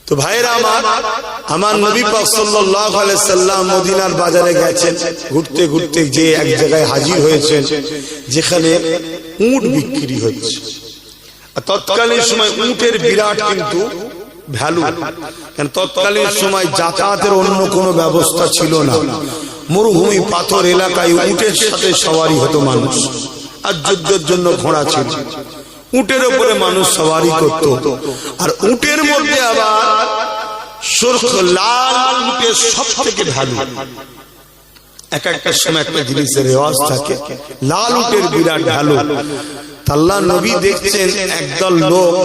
তো ভাইরা আমার নবী পাক সাল্লাল্লাহু আলাইহি সাল্লাম মদিনার বাজারে গেছেন, ঘুরতে ঘুরতে যে এক জায়গায় হাজির হয়েছেন যেখানে উট বিক্রি হচ্ছে। তৎকালীন সময় উটের বিরাট কিন্তু ভ্যালু, কারণ তৎকালীন সময় যাতায়াতের অন্য কোনো ব্যবস্থা ছিল না। মরুভূমি পাথর এলাকায় উটের সাথে সওয়ারি হতো মানুষ, আর যুদ্ধের জন্য ঘোড়া ছিল। উটের উপরে মানুষ সওয়ারি করত, আর উটের মধ্যে আবার সুরখ লাল উটের সব থেকে ভ্যালু। এক একটা সময় একটা জিনিসের রেওয়াজ থাকে, লাল উটের বিরাট ভ্যালু। আল্লাহ নবী দেখছেন একদল লোক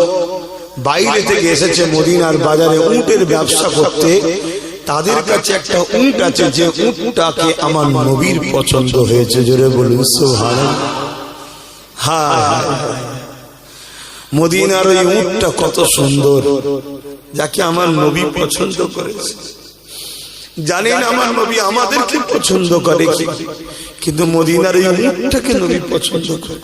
বাইরে থেকে এসেছে মদিনার বাজারে উটের ব্যবসা করতে। তাদের কাছে একটা উট আছে, যে উটটাকে আমার নবীর পছন্দ হয়েছে। জোরে বলুন সুবহানাল্লাহ। হ্যাঁ, মদিনার ওই উটটা কত সুন্দর, যাকে আমার নবী পছন্দ করেছে। জানেন আমার নবী আমাদেরকে পছন্দ করে কি, কিন্তু মদিনার ওই উটটাকে নবী পছন্দ করে।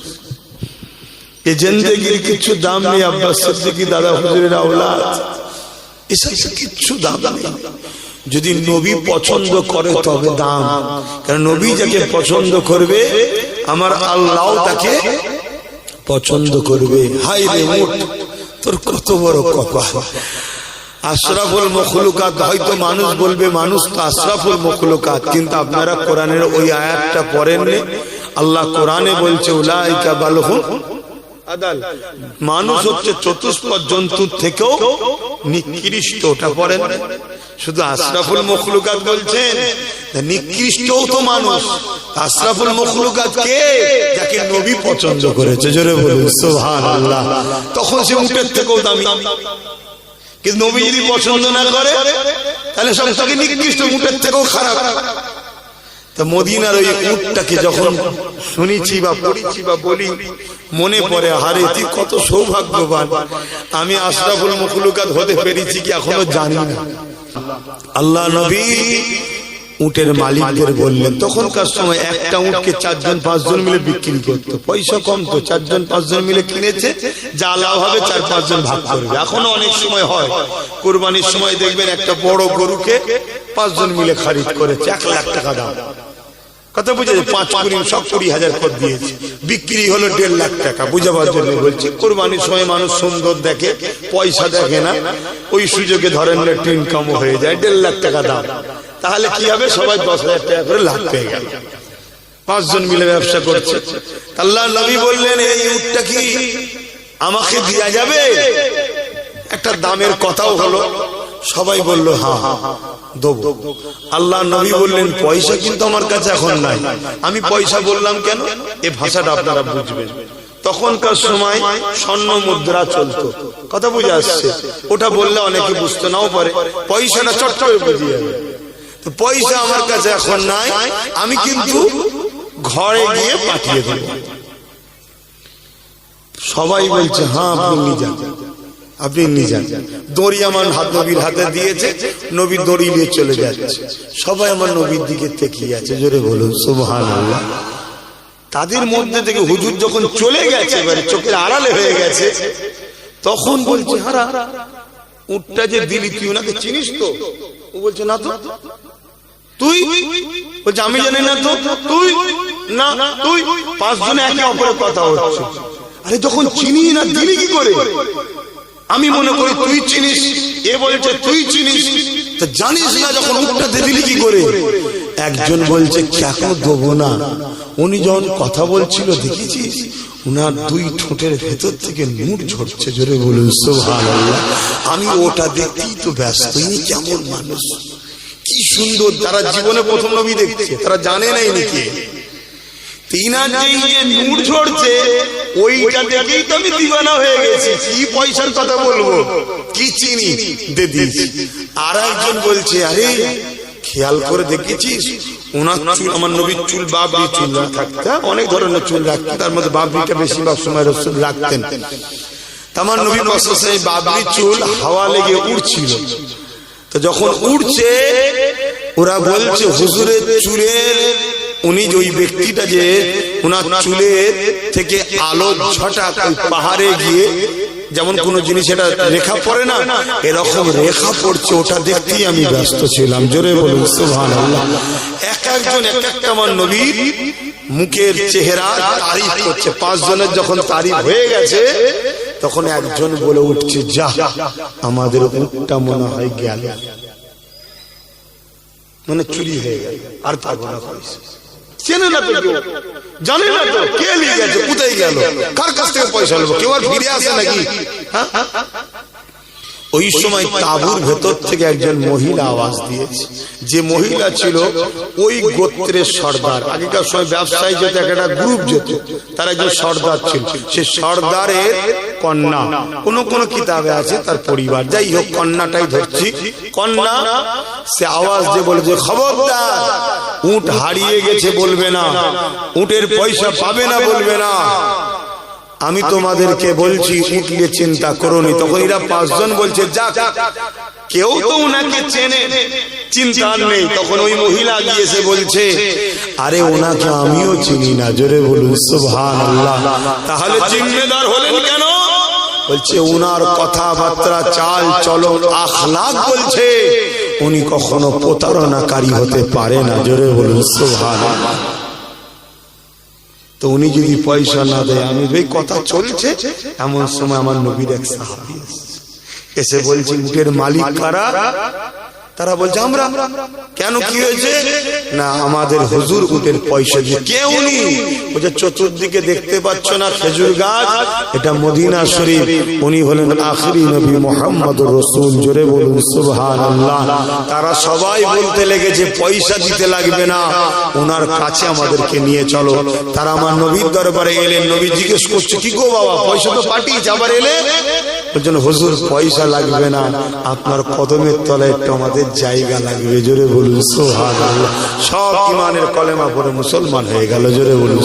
এই জিন্দেগির কিছু দাম নেই। আব্বাস সিদ্দিকী দাদা হুজুরের আওলাদ, এসব কিছু দাম নেই। যদি নবী পছন্দ করে তবে দাম, কারণ নবী যাকে পছন্দ করবে আমার আল্লাহ তাকে পছন্দ করবে। হায় রে উট, তোর কত বড় কপাল। আশরাফুল মখলুকাত, হয়তো মানুষ বলবে মানুষ তো আশরাফুল মখলুকাত, কিন্তু আপনারা কোরআনের ওই আয়াতটা পড়েননি? আল্লাহ কোরআনে বলছে উলাইকা বালহুম আদাল, মানুষ হচ্ছে চতুষ্পদ জন্তুর থেকেও নিকৃষ্ট। ওটা পড়েন, শুধু আশরাফুল মখলুকাত বলছেন, নিকৃষ্টও তো মানুষ। আশরাফুল মখলুকাত কে? যাকে নবী পছন্দ করেছে। জোরে বলুন সুবহানাল্লাহ। তখন সে উটের থেকেও দামি, কিন্তু নবী যদি পছন্দ না করে তাহলে সব থেকে নিকৃষ্ট, উটের থেকেও খারাপ। তা মদিনার ওই উটটাকে যখন শুনেছি বা পড়েছি বা বলি, মনে পড়ে হারে তুই কত সৌভাগ্যবান, আমি আশরাফুল মখলুকাত হতে পেরেছি কি এখনো জানি না। আল্লাহ নবী উটের মালিকদের বললেন, তখনকার সময় একটা উটকে 4-5 জন মিলে বিক্রি করতো, পয়সা কম তো, 4-5 জন মিলে কিনেছে, যা লাভ হবে 4-5 জন ভাগ করবে। এখনো অনেক সময় হয়, কুরবানির সময় দেখবেন একটা বড় গরুকে 5 জন মিলে খরিদ করেছে, 1 লাখ টাকা দাম। কথা বুঝেছে? 5 কুড়ি সব 20,000 করে দিয়েছে, বিক্রি হলো 1.5 লাখ টাকা। বুঝাবার জন্য বলছি, কুরবানির সময় মানুষ সুন্দর দেখে, পয়সা দেখে না, ওই সুযোগে ধরেন একটু ইনকাম হয়ে যায়, 1.5 লাখ টাকা দাম। তাহলে কি হবে? সবাই 10,000 টাকা করে লাভ পেয়ে গেল, 5 জন মিলে ব্যবসা করছে। আল্লাহ নবী বললেন, এই উটটা কি আমাকে দেয়া যাবে? একটা দামের কথাও হলো, সবাই বলল হ্যাঁ দেব। আল্লাহ নবী বললেন, পয়সা কিন্তু আমার কাছে এখন নাই। আমি পয়সা বললাম কেন? এই ভাষাটা আপনারা বুঝবেন। তখনকার সময় স্বর্ণ মুদ্রা চলতো, কথা বুঝে আসছে? ওটা বললে অনেকে বুঝতে নাও পারে, পয়সাটা চট করে বুঝিয়ে যাবে। তো পয়সা আমার কাছে এখন নাই, আমি কিন্তু ঘরে গিয়ে পাঠিয়ে দেব। সবাই বলছে হ্যাঁ আপনি নিয়ে যান, আপনি নিয়ে যান। দড়ি আমার নবীর হাতে দিয়েছে, নবী দড়ি নিয়ে চলে যাচ্ছে। সবাই আমার নবীর দিকে তাকিয়ে আছে। জোরে বলুন সুবহানাল্লাহ। তাদের মধ্যে থেকে হুজুর যখন চলে গেছে, এবারে চোখের আড়ালে হয়ে গেছে, তখন বলছে হারা উটটা যে দিলি তুই ওনাকে চিনিস তো? ও বলছে না তো। তুই? বলছে আমি জানি না তো। তুই? না তুই। 5 জনে একে অপরের কথা হচ্ছে। আরে যখন চিনি না দিলি কি করে? আমি মনে করি তুই চিনিস, এ বলছে তুই চিনিস, তা জানিস না যখন উটটা দিলি কি করে? একজন বলছে কেন দেবো না, উনি যখন কথা বলছিল দেখেছিস উনার 2 ঠোঁটের ভেতর থেকে নুট ঝরছে। জোরে বলুন সুবহানাল্লাহ। আমি ওটা দেখতেই তো ব্যস্ত, ইনি কেমন মানুষ, কি সুন্দর। যারা জীবনে প্রথম নবী দেখছে তারা জানে না ইনি কে। তিনার যে নুট ঝরছে ওইটা দেখেই তো আমি দিওয়ানা হয়ে গেছি। কি পয়সার কথা বলবো, কি চিনি দে দিয়েছি। আর একজন বলছে আরে খেয়াল করে দেখেছিস ওনার চুল, আমার নবীর চুল বাবরি চুল থাকতে, অনেক ধরনের চুল রাখতেন, তার মধ্যে বাবরিটা বেশিরভাগ সময় রাসূল রাখতেন। আমার নবী সেই বাবরি চুল হাওয়া লেগে উড়ছিল। তো যখন উড়ছে ওরা বলছে হুজুরের চুলের উনি যে ওই ব্যক্তিটা যে ওনার চুলের থেকে আলো ঝটাক ওই পাহাড়ে গিয়ে যেমন কোন জিনিস এটা রেখা পড়ে না, এরকম রেখা পড়ছে, ওটা দেখতেই আমি ব্যস্ত ছিলাম। জোরে বলুন সুবহানাল্লাহ। এক একজন এক একটা আমার নবীর মুখের চেহারা তারিফ করছে। 5 জনের যখন তারিফ হয়ে গেছে তখন একজন বলে উঠছে, যা আমাদের উটটা মনে হয় গেল, মানে চুরি হয়ে গেল, আর পাবো না। চেনে না তো, কেউ জানে না তো, কে নিয়ে গেছে, কোথায় গেল, কার কাছ থেকে পয়সা নেবো, কেউ আর ফিরে আসে নাকি? ওই সময় তাঁবুর ভেতর থেকে একজন মহিলা আওয়াজ দিয়েছে। যে মহিলা ছিল ওই গোত্রের সর্দার। আগেকার সময় ব্যবসায়ী যেত, একটা গ্রুপ যেত, তার একজন সর্দার ছিল। সে সর্দারের কন্যা, কোন কোন কিতাবে আছে তার পরিবার, যাই হোক কন্যাটাই ধরছি। কন্যা সে আওয়াজ দিয়ে বলে যে, খবরদার, উট হারিয়ে গেছে বলবে না, উটের পয়সা পাবে না বলবে না, আমি তোমাদেরকে বলছি উট নিয়ে চিন্তা করোনি। তখন এরা 5 জন বলছে, যাক, কেউ তো উনাকে চেনে, চিন্তা নেই। তখন ওই মহিলা গিয়েছে বলছে, আরে ওনাকে আমিও চিনি না। জোরে বলুন সুবহানাল্লাহ। তাহলে জিম্মেদার হলেন কেন? বলছে উনার কথাবার্তা, চাল চলন, আখলাক বলছে উনি কখনো প্রতারণাকারী হতে পারে না। জোরে বলুন সুবহানাল্লাহ। তো উনি যদি পয়সা না দেয়, আমি ভাই কথা চলছে, এমন সময় আমার নবীর এক সাহাবী এসে বলছে, উটের মালিক কারা? তারা বলছে আমরা। কেন, কি হয়েছে? না, আমাদের হুজুর উটের পয়সা দিয়ে। কে উনি? বলছে চতুর্দিকে দেখতে পাচ্ছ না খেজুর গাছ, এটা মদিনা শরীফ, উনি হলেন আখিরি নবী মুহাম্মদুর রাসূল। জোরে বলুন সুবহানাল্লাহ। তারা সবাই বলতে লেগেছে, পয়সা দিতে লাগবে না, ওনার কাছে আমাদেরকে নিয়ে চলো। তারা আমার নবীর দরবারে এলেন। নবী জিজ্ঞেস করছে, কি গো বাবা, পয়সা তো পাঠিয়েছে, আবার এলে? বলছেন, হুজুর পয়সা লাগবে না, আপনার কদমের তলায় একটু আমাদের জায়গা লাগবে। জোরে বলুন সুবহানাল্লাহ। সব ইমানের কলেমা পড়ে মুসলমান হয়ে গেল। জোরে বলুন।